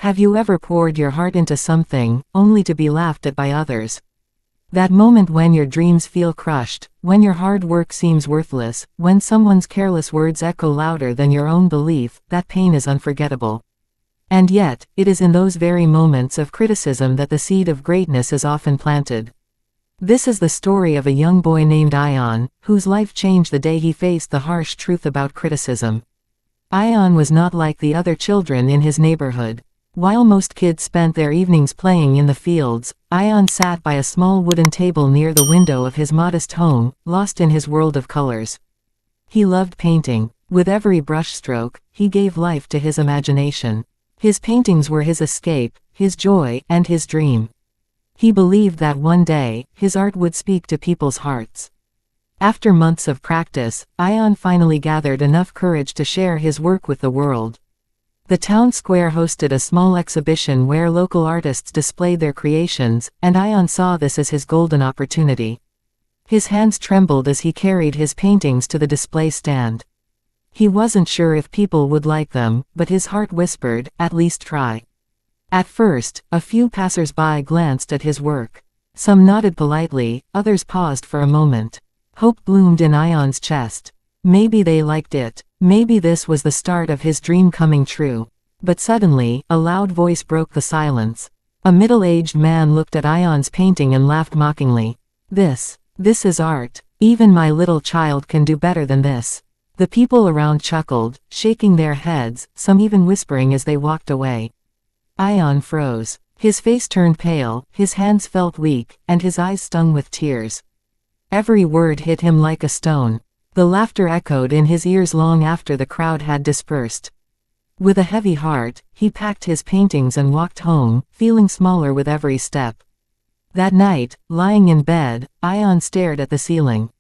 Have you ever poured your heart into something, only to be laughed at by others? That moment when your dreams feel crushed, when your hard work seems worthless, when someone's careless words echo louder than your own belief, that pain is unforgettable. And yet, it is in those very moments of criticism that the seed of greatness is often planted. This is the story of a young boy named Ion, whose life changed the day he faced the harsh truth about criticism. Ion was not like the other children in his neighborhood. While most kids spent their evenings playing in the fields, Ion sat by a small wooden table near the window of his modest home, lost in his world of colors. He loved painting. With every brushstroke, he gave life to his imagination. His paintings were his escape, his joy, and his dream. He believed that one day, his art would speak to people's hearts. After months of practice, Ion finally gathered enough courage to share his work with the world. The town square hosted a small exhibition where local artists displayed their creations, and Ion saw this as his golden opportunity. His hands trembled as he carried his paintings to the display stand. He wasn't sure if people would like them, but his heart whispered, "At least try." At first, a few passers-by glanced at his work. Some nodded politely, others paused for a moment. Hope bloomed in Ion's chest. Maybe they liked it. Maybe this was the start of his dream coming true. But suddenly, a loud voice broke the silence. A middle-aged man looked at Ion's painting and laughed mockingly. This is art. Even my little child can do better than this." The people around chuckled, shaking their heads, some even whispering as they walked away. Ion froze. His face turned pale, his hands felt weak, and his eyes stung with tears. Every word hit him like a stone. The laughter echoed in his ears long after the crowd had dispersed. With a heavy heart, he packed his paintings and walked home, feeling smaller with every step. That night, lying in bed, Ion stared at the ceiling.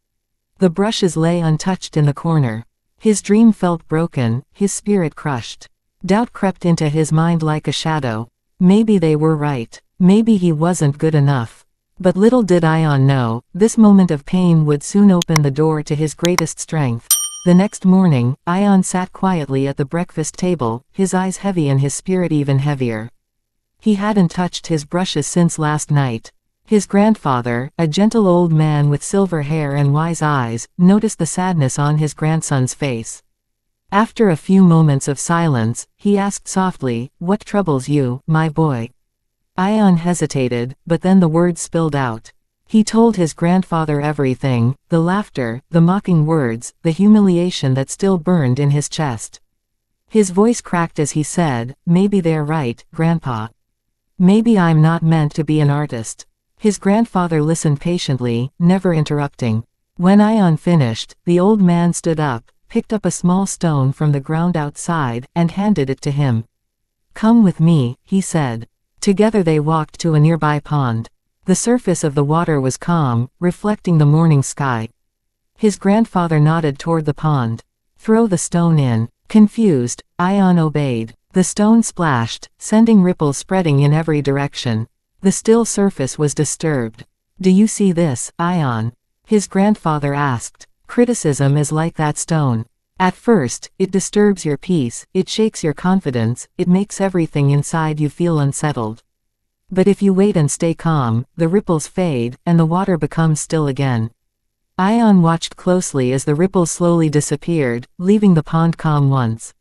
The brushes lay untouched in the corner. His dream felt broken, his spirit crushed. Doubt crept into his mind like a shadow. Maybe they were right. Maybe he wasn't good enough. But little did Ion know, this moment of pain would soon open the door to his greatest strength. The next morning, Ion sat quietly at the breakfast table, his eyes heavy and his spirit even heavier. He hadn't touched his brushes since last night. His grandfather, a gentle old man with silver hair and wise eyes, noticed the sadness on his grandson's face. After a few moments of silence, he asked softly, "What troubles you, my boy?" Ion hesitated, but then the words spilled out. He told his grandfather everything, the laughter, the mocking words, the humiliation that still burned in his chest. His voice cracked as he said, "Maybe they're right, Grandpa. Maybe I'm not meant to be an artist." His grandfather listened patiently, never interrupting. When Ion finished, the old man stood up, picked up a small stone from the ground outside, and handed it to him. "Come with me," he said. Together they walked to a nearby pond. The surface of the water was calm, reflecting the morning sky. His grandfather nodded toward the pond. "Throw the stone in." Confused, Ion obeyed. The stone splashed, sending ripples spreading in every direction. The still surface was disturbed. "Do you see this, Ion?" his grandfather asked. "Criticism is like that stone. At first, it disturbs your peace, it shakes your confidence, it makes everything inside you feel unsettled. But if you wait and stay calm, the ripples fade, and the water becomes still again." Ion watched closely as the ripples slowly disappeared, leaving the pond calm once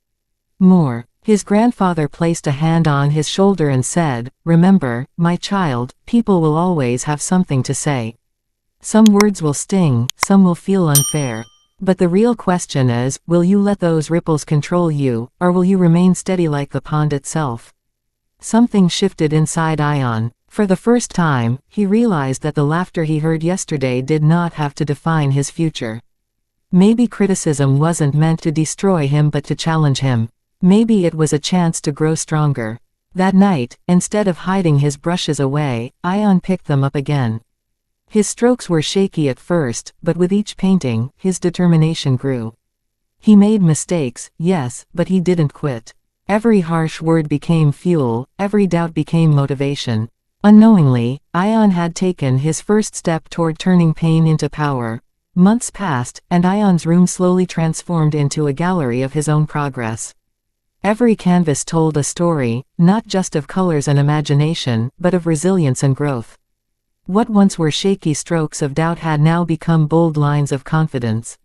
more. His grandfather placed a hand on his shoulder and said, "Remember, my child, people will always have something to say. Some words will sting, some will feel unfair. But the real question is, will you let those ripples control you, or will you remain steady like the pond itself?" Something shifted inside Ion. For the first time, he realized that the laughter he heard yesterday did not have to define his future. Maybe criticism wasn't meant to destroy him but to challenge him. Maybe it was a chance to grow stronger. That night, instead of hiding his brushes away, Ion picked them up again. His strokes were shaky at first, but with each painting, his determination grew. He made mistakes, yes, but he didn't quit. Every harsh word became fuel, every doubt became motivation. Unknowingly, Ion had taken his first step toward turning pain into power. Months passed, and Ion's room slowly transformed into a gallery of his own progress. Every canvas told a story, not just of colors and imagination, but of resilience and growth. What once were shaky strokes of doubt had now become bold lines of confidence.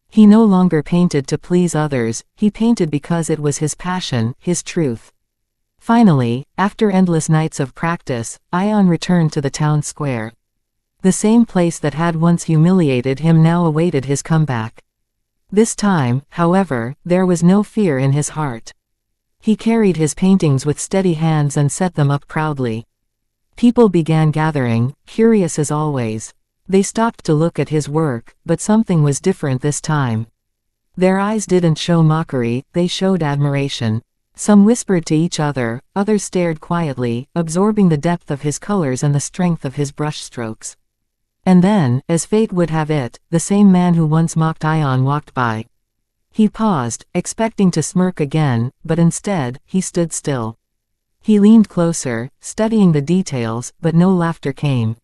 He no longer painted to please others, he painted because it was his passion, his truth. Finally, after endless nights of practice, Ion returned to the town square. The same place that had once humiliated him now awaited his comeback. This time, however, there was no fear in his heart. He carried his paintings with steady hands and set them up proudly. People began gathering, curious as always. They stopped to look at his work, but something was different this time. Their eyes didn't show mockery, they showed admiration. Some whispered to each other, others stared quietly, absorbing the depth of his colors and the strength of his brushstrokes. And then, as fate would have it, the same man who once mocked Ion walked by. He paused, expecting to smirk again, but instead, he stood still. He leaned closer, studying the details, but no laughter came.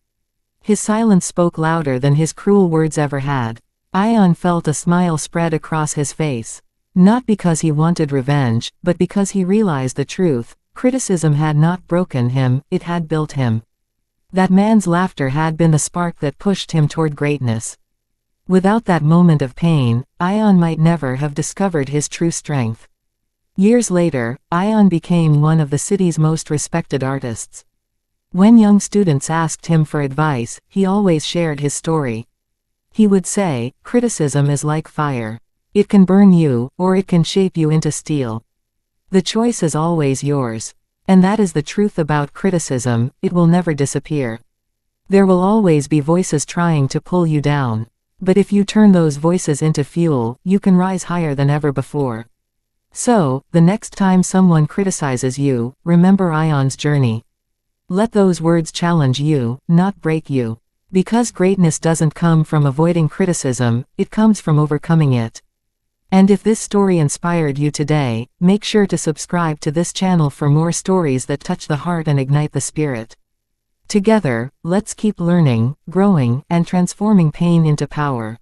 His silence spoke louder than his cruel words ever had. Ion felt a smile spread across his face. Not because he wanted revenge, but because he realized the truth. Criticism had not broken him, it had built him. That man's laughter had been the spark that pushed him toward greatness. Without that moment of pain, Ion might never have discovered his true strength. Years later, Ion became one of the city's most respected artists. When young students asked him for advice, he always shared his story. He would say, "Criticism is like fire. It can burn you, or it can shape you into steel. The choice is always yours." And that is the truth about criticism, it will never disappear. There will always be voices trying to pull you down. But if you turn those voices into fuel, you can rise higher than ever before. So, the next time someone criticizes you, remember Ion's journey. Let those words challenge you, not break you. Because greatness doesn't come from avoiding criticism, it comes from overcoming it. And if this story inspired you today, make sure to subscribe to this channel for more stories that touch the heart and ignite the spirit. Together, let's keep learning, growing, and transforming pain into power.